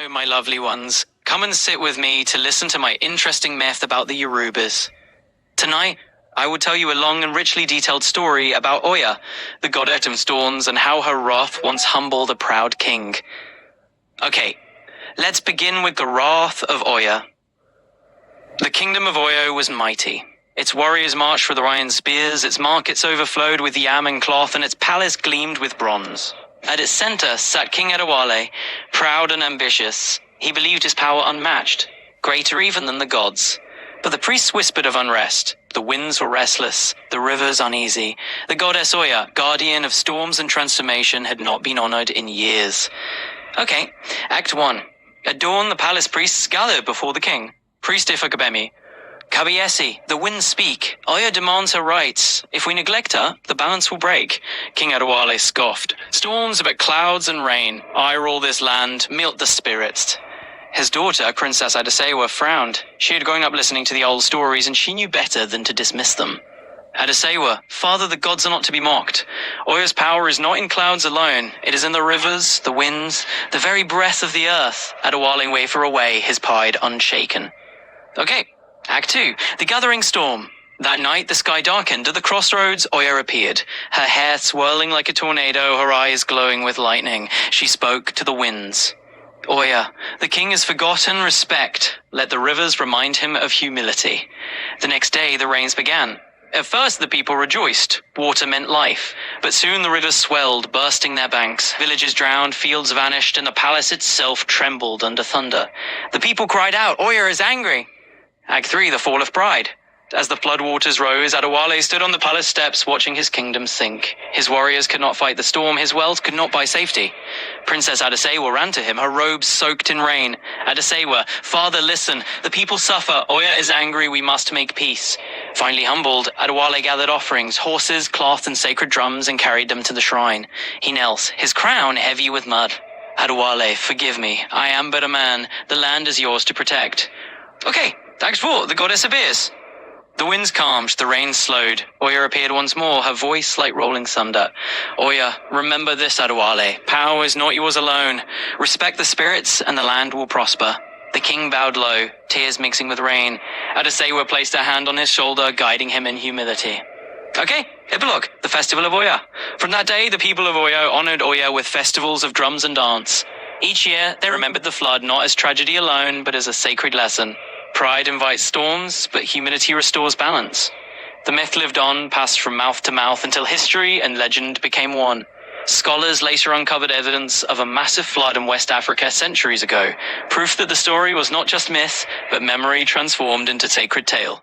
Hello, my lovely ones. Come and sit with me to listen to my interesting myth about the Yorubas. Tonight, I will tell you a long and richly detailed story about Oya, the goddess of storms, and how her wrath once humbled a proud king. Okay, let's begin with the wrath of Oya. The kingdom of Oyo was mighty. Its warriors marched with iron spears, its markets overflowed with yam and cloth, and its palace gleamed with bronze. At its center sat King Adewale, proud and ambitious. He believed his power unmatched, greater even than the gods. But the priests whispered of unrest. The winds were restless, the rivers uneasy. The goddess Oya, guardian of storms and transformation, had not been honored in years. Okay, Act 1. At dawn, the palace priests gathered before the king. Priest Ifukabemi. Kabiesi, the winds speak. Oya demands her rights. If we neglect her, the balance will break. King Adewale scoffed. Storms but clouds and rain. I rule this land, melt the spirits. His daughter, Princess Adesewa, frowned. She had grown up listening to the old stories, and she knew better than to dismiss them. Adesewa, father, the gods are not to be mocked. Oya's power is not in clouds alone. It is in the rivers, the winds, the very breath of the earth. Adewale waved her away, his pride unshaken. Okay. Act 2. The Gathering Storm. That night, the sky darkened. At the crossroads, Oya appeared. Her hair swirling like a tornado, her eyes glowing with lightning. She spoke to the winds. Oya, the king has forgotten respect. Let the rivers remind him of humility. The next day, the rains began. At first, the people rejoiced. Water meant life. But soon the rivers swelled, bursting their banks. Villages drowned, fields vanished, and the palace itself trembled under thunder. The people cried out, Oya is angry. Act 3, the Fall of Pride. As the floodwaters rose, Adewale stood on the palace steps watching his kingdom sink. His warriors could not fight the storm, his wealth could not buy safety. Princess Adesewa ran to him, her robes soaked in rain. Adesewa, father, listen, the people suffer, Oya is angry, we must make peace. Finally humbled, Adewale gathered offerings, horses, cloth, and sacred drums, and carried them to the shrine. He knelt, his crown heavy with mud. Adewale, forgive me, I am but a man, the land is yours to protect. Okay. Act 4, the goddess appears. The winds calmed, the rain slowed. Oya appeared once more, her voice like rolling thunder. Oya, remember this, Adewale. Power is not yours alone. Respect the spirits, and the land will prosper. The king bowed low, tears mixing with rain. Adesewa placed her hand on his shoulder, guiding him in humility. Okay, epilogue, the festival of Oya. From that day, the people of Oyo honored Oya with festivals of drums and dance. Each year, they remembered the flood not as tragedy alone, but as a sacred lesson. Pride invites storms, but humility restores balance. The myth lived on, passed from mouth to mouth until history and legend became one. Scholars later uncovered evidence of a massive flood in West Africa centuries ago, proof that the story was not just myth, but memory transformed into sacred tale.